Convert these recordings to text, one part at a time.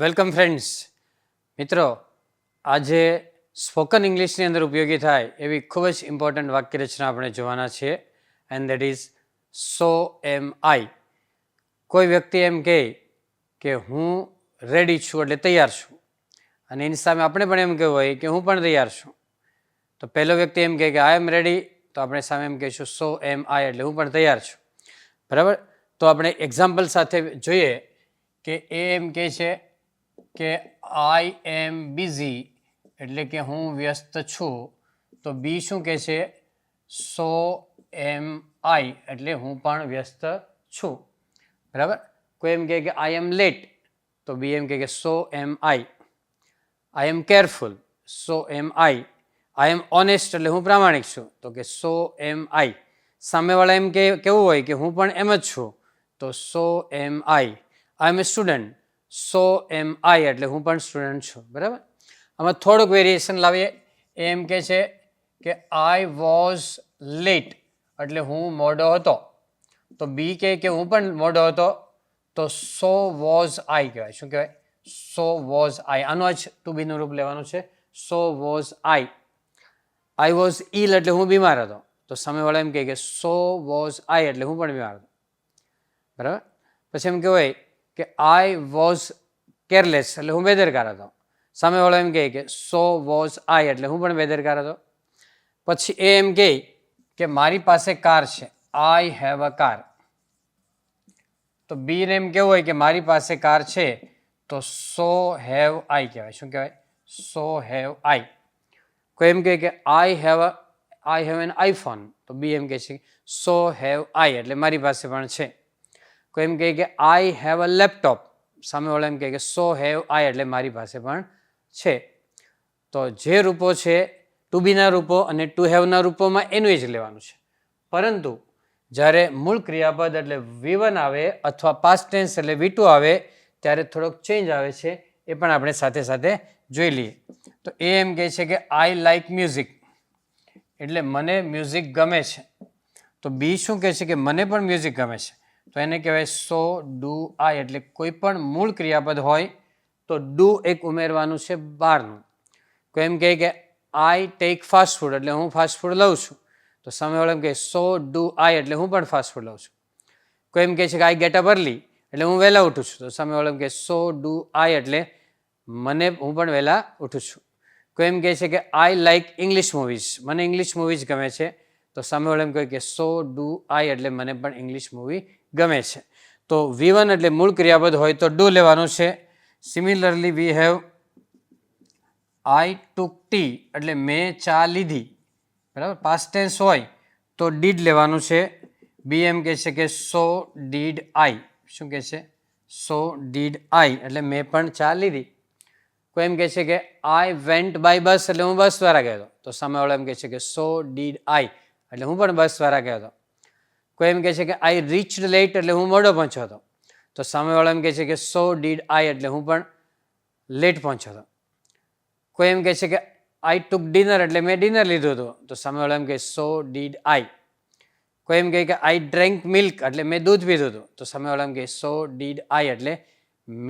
Welcome friends. મિત્રો, આજે spoken ઇંગ્લિશની અંદર ઉપયોગી થાય એવી ખૂબ જ ઇમ્પોર્ટન્ટ વાક્યરચના આપણે જોવાના છીએ, એન્ડ દેટ ઇઝ સો એમ આઈ. કોઈ વ્યક્તિ એમ કહે કે હું રેડી છું એટલે તૈયાર છું, અને એની સામે આપણે પણ એમ કહેવું હોય કે હું પણ તૈયાર છું. તો પહેલો વ્યક્તિ એમ કહે કે આઈ એમ રેડી, તો આપણે સામે એમ કહીશું સો એમ આઈ એટલે હું પણ તૈયાર છું. બરાબર? તો આપણે એક્ઝામ્પલ સાથે જોઈએ કે એ એમ કહે છે કે આઈ એમ બિઝી એટલે કે હું વ્યસ્ત છું. તો બી શું કહે છે? સો એમ આઈ એટલે હું પણ વ્યસ્ત છું. બરાબર? કોઈ એમ કહે કે આઈ એમ લેટ, તો બી એમ કહે કે સો એમ આઈ. આઈ એમ કેરફુલ, સો એમ આઈ. આઈ એમ ઓનેસ્ટ એટલે હું પ્રામાણિક છું, તો કે સો એમ આઈ. સામેવાળા એમ કેવું હોય કે હું પણ એમ જ છું, તો સો એમ આઈ. આઈ એમ એ સ્ટુડન્ટ, સો એમ આઈ એટલે હું પણ સ્ટુડન્ટ છું. બરાબર? આમાં થોડુંક વેરિએશન લાવીએ. એમ કે છે કે આઈ વોઝ લેટ એટલે હું મોડો હતો, તો બી કહે કે હું પણ મોડો હતો, તો સો વોઝ આઈ કહેવાય. શું કહેવાય? સો વોઝ આઈ. આનું જ ટુ બીનું રૂપ લેવાનું છે. સો વોઝ આઈ. આઈ વોઝ ઇલ એટલે હું બીમાર હતો, તો સામેવાળા એમ કહે કે સો વોઝ આઈ એટલે હું પણ બીમાર હતો. બરાબર? પછી એમ કહેવાય કે આઈ વોઝ કેરલેસ એટલે હું બેદરકાર હતો, સામેવાળો એમ કહે કે સો વોઝ આઈ એટલે હું પણ બેદરકાર હતો. પછી એ એમ કહે કે મારી પાસે કાર છે, આઈ હેવ અ કાર, તો બીને એમ કેવું હોય કે મારી પાસે કાર છે, તો સો હેવ આઈ કહેવાય. શું કહેવાય? સો હેવ આઈ. કોઈ એમ કહે કે આઈ હેવ એન આઈફોન, તો બી એમ કહે છે સો હેવ આઈ એટલે મારી પાસે પણ છે. કોઈ એમ કહે કે આઈ હેવ અ લેપટોપ, સામેવાળા એમ કહે કે સો હેવ આઈ એટલે મારી પાસે પણ છે. તો જે રૂપો છે ટુ બીના રૂપો અને ટુ હેવના રૂપોમાં એનું જ લેવાનું છે. પરંતુ જ્યારે મૂળ ક્રિયાપદ એટલે V1 આવે અથવા પાસ્ટ ટેન્સ એટલે V2 આવે ત્યારે થોડોક ચેન્જ આવે છે, એ પણ આપણે સાથે સાથે જોઈ લઈએ. તો એ એમ કહે છે કે આઈ લાઈક મ્યુઝિક એટલે મને મ્યુઝિક ગમે છે, તો બી શું કહે છે કે મને પણ મ્યુઝિક ગમે છે, તો એને કહેવાય સો ડુ આઈ. એટલે કોઈ પણ મૂળ ક્રિયાપદ હોય તો ડુ એક ઉમેરવાનું છે બહારનું. કોઈ એમ કહે કે આઈ ટેક ફાસ્ટ ફૂડ એટલે હું ફાસ્ટ ફૂડ લઉં છું, તો સામેવાળો એમ કહે સો ડુ આઈ એટલે હું પણ ફાસ્ટ ફૂડ લઉં છું. કોઈ એમ કહે છે કે આઈ ગેટ અપ અર્લી એટલે હું વહેલા ઉઠું છું, તો સામેવાળો એમ કહે સો ડુ આઈ એટલે હું પણ વહેલા ઉઠું છું. કોઈ એમ કહે છે કે આઈ લાઈક ઇંગ્લિશ મૂવીઝ, મને ઇંગ્લિશ મૂવીઝ ગમે છે, તો સામેવાળો એમ કહે કે સો ડુ આઈ એટલે મને પણ ઇંગ્લિશ મૂવી ગમે છે. તો V1 એટલે મૂળ ક્રિયાપદ હોય તો ડુ લેવાનું છે. Similarly we have I took T એટલે મેં ચા લીધી. બરાબર? પાસ્ટ ટેન્સ હોય તો ડીડ લેવાનું છે. બી એમ કહે છે કે સો ડીડ આઈ. શું કહે છે? સો ડીડ આઈ એટલે મેં પણ ચા લીધી. કોઈ એમ કહે છે કે આઈ વેન્ટ બાય બસ એટલે હું બસ દ્વારા ગયો હતો, તો સામેવાળો એમ કહે છે કે સો ડીડ આઈ એટલે હું પણ બસ દ્વારા ગયો હતો. કોઈ એમ કહે છે કે આઈ રીચડ લેટ એટલે હું મોડો પહોંચ્યો હતો, તો સામેવાળો એમ કહે છે કે સો ડીડ આઈ એટલે હું પણ લેટ પહોંચ્યો હતો. કોઈ એમ કહે છે કે આઈ ટુક ડિનર એટલે મેં ડિનર લીધું હતું, તો સામેવાળો એમ કહે સો ડીડ આઈ. કોઈ એમ કહે કે આઈ ડ્રેન્ક મિલ્ક એટલે મેં દૂધ પીધું હતું, તો સામેવાળો એમ કહે સો ડીડ આઈ એટલે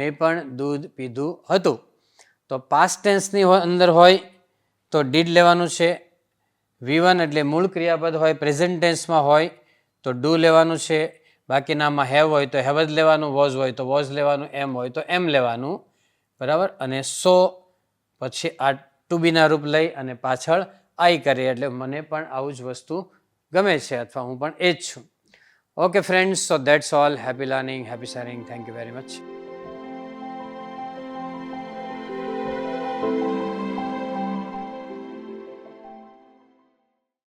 મેં પણ દૂધ પીધું હતું. તો પાસ્ટ ટેન્સની અંદર હોય તો ડીડ લેવાનું છે. V1 એટલે મૂળ ક્રિયાપદ હોય પ્રેઝન્ટ ટેન્સમાં હોય તો ડુ લેવાનું છે. બાકીનામાં હેવ હોય તો હેવ જ લેવાનું, વોઝ હોય તો વોઝ લેવાનું, એમ હોય તો એમ લેવાનું. બરાબર? અને સો પછી આ ટુ બીના રૂપ લઈ અને પાછળ આઈ કરીએ એટલે મને પણ આવું જ વસ્તુ ગમે છે અથવા હું પણ એ જ છું. Okay friends, so that's all. Happy learning, happy sharing. Thank you very much.